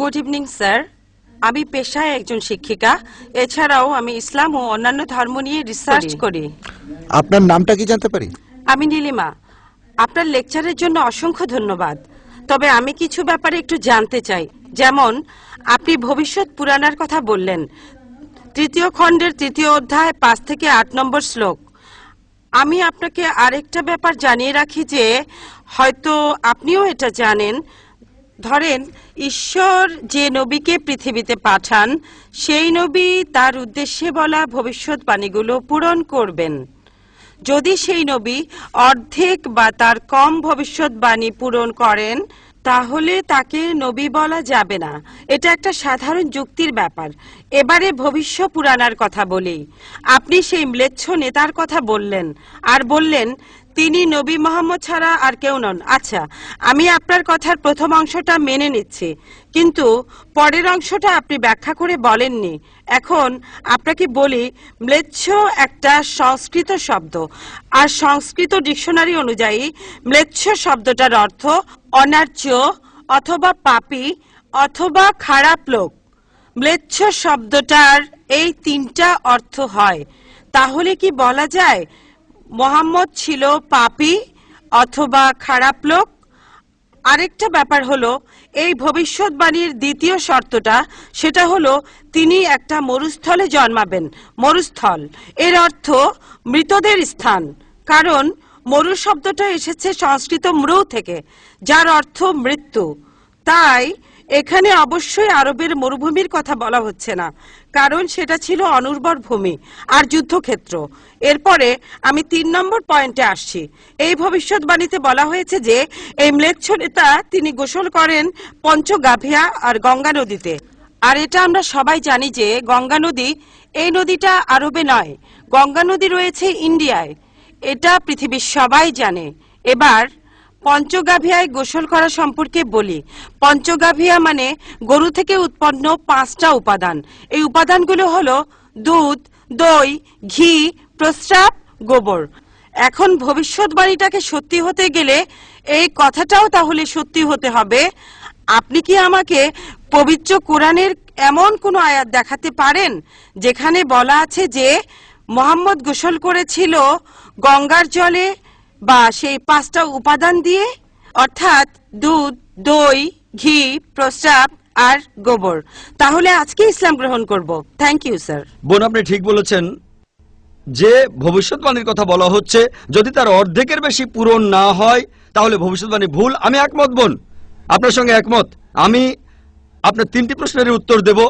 Good evening sir. আমি পেশায় একজন শিক্ষিকা, এছাড়াও আমি ইসলাম ও অন্যান্য ধর্ম নিয়ে রিসার্চ করি। আপনার নামটা কি জানতে পারি? আমি নীলিমা। আপনার লেকচারের জন্য অসংখ্য ধন্যবাদ। তবে আমি কিছু ব্যাপারে একটু জানতে চাই। যেমন আপনি ভবিষ্যৎ পুরাণের কথা বললেন, 3য় খণ্ডের 3য় অধ্যায় 5 থেকে 8 নম্বর শ্লোক। আমি আপনাকে আরেকটা ব্যাপার জানিয়ে রাখি যে হয়তো আপনিও এটা জানেন। ধরেন ঈশ্বর যে নবীকে পৃথিবীতে পাঠান, সেই নবী তার উদ্দেশ্যে বলা ভবিষ্যৎবাণীগুলো পূরণ করবেন। যদি সেই নবী অর্ধেক বা তার কম ভবিষ্যৎবাণী পূরণ করেন, তাহলে তাকে নবী বলা যাবে না। এটা একটা সাধারণ যুক্তির ব্যাপার। এবারে ভবিষ্য পুরাণের কথা বলি। আপনি সেই ম্লেচ্ছ নেতার কথা বললেন আর বললেন তিনি নবী মোহাম্মদ ছাড়া আর কেউ নন। আচ্ছা, আমি আপনার কথার প্রথম অংশটা মেনে নিচ্ছি, কিন্তু পরের অংশটা আপনি ব্যাখ্যা করে বলেননি। এখন আপনাকে বলি, ম্লেচ্ছ একটা সংস্কৃত শব্দ, আর সংস্কৃত ডিকশনারি অনুযায়ী ম্লেচ্ছ শব্দটার অর্থ অনার্য অথবা পাপী অথবা খারাপ লোক। ম্লেচ্ছ শব্দটার এই 3টা অর্থ হয়। তাহলে কি বলা যায় মোহাম্মদ ছিল পাপী অথবা খারাপ লোক? আরেকটা ব্যাপার হলো, এই ভবিষ্যৎবাণীর দ্বিতীয় শর্তটা, সেটা হলো তিনি একটা মরুস্থলে জন্মাবেন। মরুস্থল এর অর্থ মৃতদের স্থান, কারণ মরু শব্দটা এসেছে সংস্কৃত মৃ থেকে, যার অর্থ মৃত্যু। তাই এখানে অবশ্যই আরবের মরুভূমির কথা বলা হচ্ছে না, কারণ সেটা ছিল অনুর্বর ভূমি আর যুদ্ধক্ষেত্র। এরপরে আমি 3 নম্বর পয়েন্টে আসছি। এই ভবিষ্যৎবাণীতে বলা হয়েছে যে এই ম্লেচ্ছ নেতা তিনি গোসল করেন পঞ্চগাভিয়া আর গঙ্গা নদীতে। আর এটা আমরা সবাই জানি যে গঙ্গা নদী, এই নদীটা আরবে নয়, গঙ্গা নদী রয়েছে ইন্ডিয়ায়। এটা পৃথিবীর সবাই জানে। এবার পঞ্চগাভিয়ায় গোসল করা সম্পর্কে বলি। পঞ্চগাভিয়া মানে গরু থেকে উৎপন্ন 5টা উপাদান। এই উপাদানগুলো হলো দুধ, দই, ঘি, প্রস্রাব, গোবর। এখন ভবিষ্যৎবাণীটাকে সত্যি হতে গেলে এই কথাটাও তাহলে সত্যি হতে হবে। আপনি কি আমাকে পবিত্র কোরআনের এমন কোনো আয়াত দেখাতে পারেন যেখানে বলা আছে যে মোহাম্মদ গোসল করেছিল গঙ্গার জলে বা সেই 5টা উপাদান দিয়ে, অর্থাৎ দুধ, দই, ঘি, প্রস্রাব আর গোবর? তাহলে আজকে ইসলাম গ্রহণ করব। Thank you sir. বোন, আপনি ঠিক বলেছেন যে ভবিষ্যৎবাণীর কথা বলা হচ্ছে, যদি তার অর্ধেকের বেশি পূরণ না হয় তাহলে ভবিষ্যৎবাণী ভুল। আমি একমত বোন, আপনার সঙ্গে একমত। আমি আপনার 3টি প্রশ্নের উত্তর দেব।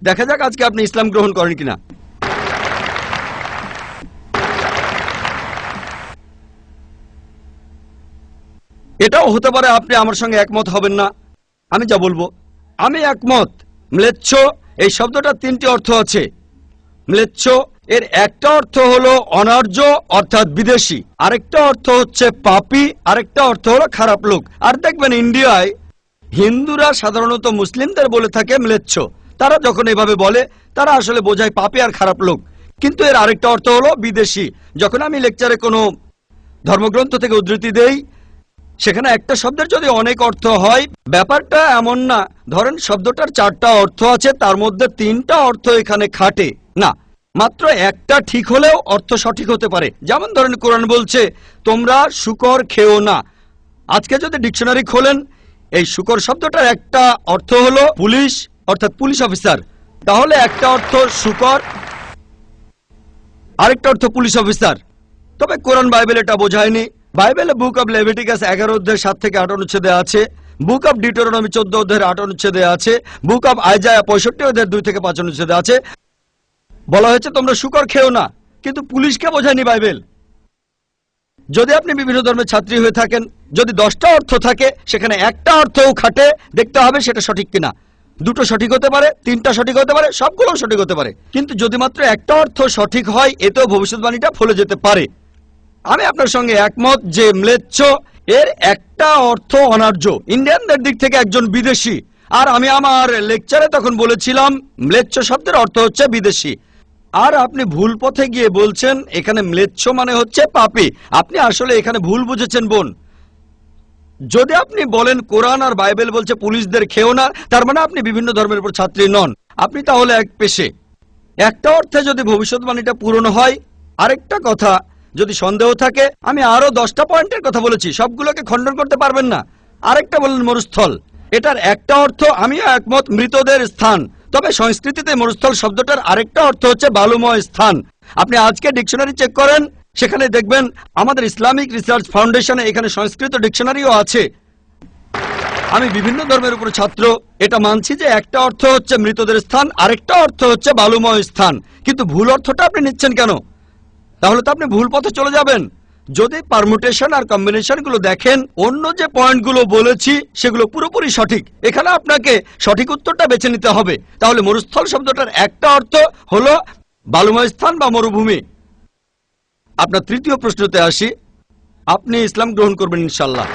দেখা যাক আজকে আপনি ইসলাম গ্রহণ করেন কিনা। এটাও হতে পারে আপনি আমার সঙ্গে একমত হবেন না। আমি যা বলবো, আমি একমত। ম্লেচ্ছ এই শব্দটা 3টি অর্থ আছে। ম্লেচ্ছ এর একটা অর্থ হলো অনার্য অর্থাৎ বিদেশি, আরেকটা অর্থ হচ্ছে পাপী, আরেকটা অর্থ হলো খারাপ লোক। আর দেখবেন ইন্ডিয়ায় হিন্দুরা সাধারণত মুসলিমদের বলে থাকে ম্লেচ্ছ। তারা যখন এভাবে বলে তারা আসলে বোঝায় পাপী আর খারাপ লোক, কিন্তু এর আরেকটা অর্থ হলো বিদেশি। যখন আমি লেকচারে কোনো ধর্মগ্রন্থ থেকে উদ্ধৃতি দেই, সেখানে একটা শব্দের যদি অনেক অর্থ হয়, ব্যাপারটা এমন না ধরেন শব্দটার 4টা অর্থ আছে, তার মধ্যে 3টা অর্থ এখানে খাটে না, মাত্র একটা ঠিক হলেও অর্থ সঠিক হতে পারে। যেমন ধরেন কোরআন বলছে তোমরা শূকর খেও না। আজকে যদি ডিকশনারি খোলেন, এই শূকর শব্দটার একটা অর্থ হলো পুলিশ অর্থাৎ পুলিশ অফিসার, তাহলে একটা অর্থ শূকর, আরেকটা অর্থ পুলিশ অফিসার। তবে কোরআন বাইবেল এটা বোঝায়নি। বাইবেলে বুক অব লেভিটিকাস 11 অধ্যায় 7 থেকে 8 অনুচ্ছেদে আছে, বুক অব ডিউটেরোনমি 14 অধ্যায়ের 8 অনুচ্ছেদে আছে, বুক অব আইজায়া 65 অধ্যায়ের 2 থেকে 5 অনুচ্ছেদে আছে। বলা হয়েছে তোমরা শূকর খেও না, কিন্তু পুলিশকে বোঝায়নি বাইবেল। যদি আপনি বিভিন্ন ধর্মের ছাত্রী হয়ে থাকেন, যদি 10টা অর্থ থাকে সেখানে একটা অর্থও খাটে, দেখতে হবে সেটা সঠিক কিনা। 2টো সঠিক হতে পারে, 3টা সঠিক হতে পারে, সবগুলোও সঠিক হতে পারে, কিন্তু যদি মাত্র একটা অর্থ সঠিক হয় এতেও ভবিষ্যৎবাণীটা ফলে যেতে পারে। আমি আপনার সঙ্গে একমত যে ম্লেচ্ছ এর একটা অর্থ অনার্য, ইন্ডিয়ানদের দিক থেকে একজন বিদেশি। আর আমি আমার লেকচারে তখন বলেছিলাম ম্লেচ্ছ শব্দের অর্থ হচ্ছে বিদেশি। আর আপনি ভুল পথে গিয়ে বলছেন এখানে ম্লেচ্ছ মানে হচ্ছে পাপী। আপনি আসলে এখানে ভুল বুঝেছেন বোন। যদি আপনি বলেন কোরআন আর বাইবেল বলছে পুলিশদের খেও না, তার মানে আপনি বিভিন্ন ধর্মের উপর ছাত্রী নন, আপনি তাহলে এক পেশে। একটা অর্থে যদি ভবিষ্যৎবাণীটা পূরণ হয়, আরেকটা কথা যদি সন্দেহ থাকে, আমি আরো 10টা পয়েন্টের কথা বলেছি, সবগুলোকে খণ্ডন করতে পারবেন না। আরেকটা বললেন মরুস্থল, এটার একটা অর্থ আমিও একমত, মৃতদের স্থান। তবে সংস্কৃতিতে মরুস্থল শব্দটার আরেকটা অর্থ হচ্ছে বালুময় স্থান। আপনি আজকে ডিকশনারি চেক করেন, সেখানে দেখবেন আমাদের ইসলামিক রিসার্চ ফাউন্ডেশনে এখানে সংস্কৃত ডিকশনারিও আছে। আমি বিভিন্ন ধর্মের উপর ছাত্র, এটা মানছি যে একটা অর্থ হচ্ছে মৃতদের স্থান, আরেকটা অর্থ হচ্ছে বালুময় স্থান। কিন্তু ভুল অর্থটা আপনি নিচ্ছেন কেন? তাহলে তো আপনি ভুল পথে চলে যাবেন। যদি পারমুটেশন আর কম্বিনেশন গুলো দেখেন, অন্য যে পয়েন্টগুলো বলেছি সেগুলো পুরোপুরি সঠিক। এখানে আপনাকে সঠিক উত্তরটা বেছে নিতে হবে। তাহলে মরুস্থল শব্দটার একটা অর্থ হলো বালুময় স্থান বা মরুভূমি। আপনার তৃতীয় প্রশ্নতে আসি, আপনি ইসলাম গ্রহণ করবেন ইনশাল্লাহ।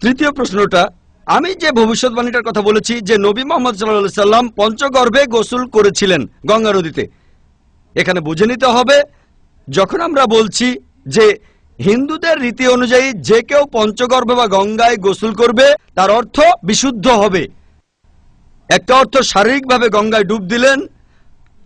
তৃতীয় প্রশ্নটা, আমি যে ভবিষ্যৎবাণীটার কথা বলেছি যে নবী মোহাম্মদ সাল্লাল্লাহু আলাইহি সাল্লাম পঞ্চগর্ভে গোসল করেছিলেন গঙ্গা নদীতে, এখানে বুঝে নিতে হবে যখন আমরা বলছি যে হিন্দুদের রীতি অনুযায়ী যে কেউ পঞ্চগর্ভে বা গঙ্গায় গোসল করবে তার অর্থ বিশুদ্ধ হবে। একটা অর্থ শারীরিকভাবে গঙ্গায় ডুব দিলেন,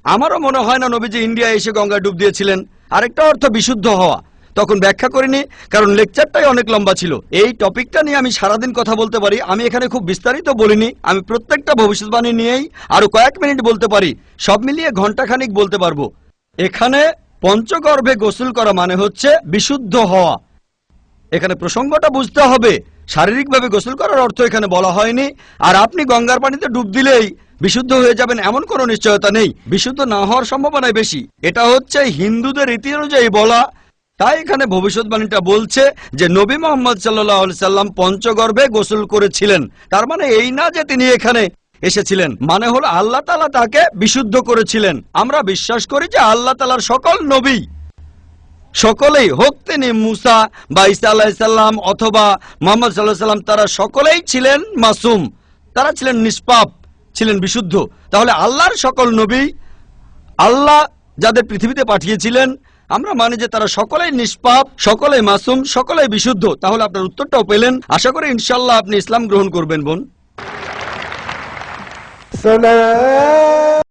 আমারও মনে হয় না নবীজি ইন্ডিয়ায় এসে গঙ্গায় ডুব দিয়েছিলেন। আরেকটা অর্থ বিশুদ্ধ হওয়া, তখন ব্যাখ্যা করিনি কারণ লেকচারটাই অনেক লম্বা ছিল। এই টপিকটা নিয়ে আমি সারাদিন কথা বলতে পারি, আমি এখানে খুব বিস্তারিত বলিনি। আমি প্রত্যেকটা ভবিষ্যৎবাণী নিয়েই আরো কয়েক মিনিট বলতে পারি, সব মিলিয়ে ঘন্টাখানিক বলতে পারবো। এখানে পঞ্চগর্ভে গোসল করা মানে হচ্ছে বিশুদ্ধ হওয়া। এখানে প্রসঙ্গটা বুঝতে হবে, শারীরিকভাবে গোসল করার অর্থ এখানে বলা হয়নি। আর আপনি গঙ্গার পানিতে ডুব দিলেই বিশুদ্ধ হয়ে যাবেন এমন কোনো নিশ্চয়তা নেই, বিশুদ্ধ না হওয়ার সম্ভাবনাই বেশি। এটা হচ্ছে হিন্দুদের রীতি অনুযায়ী বলা। তাই এখানে ভবিষ্যৎবাণীটা বলছে যে নবী মোহাম্মদ সাল্লাল্লাহু আলাইহি সাল্লাম পঞ্চগর্ভে গোসল করেছিলেন। তার মানে এই না যে তিনি এখানে এসেছিলেন, মানে হলো আল্লাহ তাআলা তাকে বিশুদ্ধ করেছিলেন। আমরা বিশ্বাস করি যে আল্লাহ তাআলার সকল নবী, সকলেই হোক তিনি মুসা বা ঈসা আলাইহিস সালাম অথবা মুহাম্মদ সাল্লাল্লাহু আলাইহি সাল্লাম, তারা সকলেই ছিলেন মাসুম, তারা ছিলেন নিষ্পাপ, ছিলেন বিশুদ্ধ। তাহলে আল্লাহর সকল নবী, আল্লাহ যাদের পৃথিবীতে পাঠিয়েছিলেন, আমরা মানি যে তারা সকলেই নিষ্পাপ, সকলেই মাসুম, সকলেই বিশুদ্ধ। তাহলে আপনার উত্তরটাও পেলেন। আশা করি ইনশাআল্লাহ আপনি ইসলাম গ্রহণ করবেন বোন।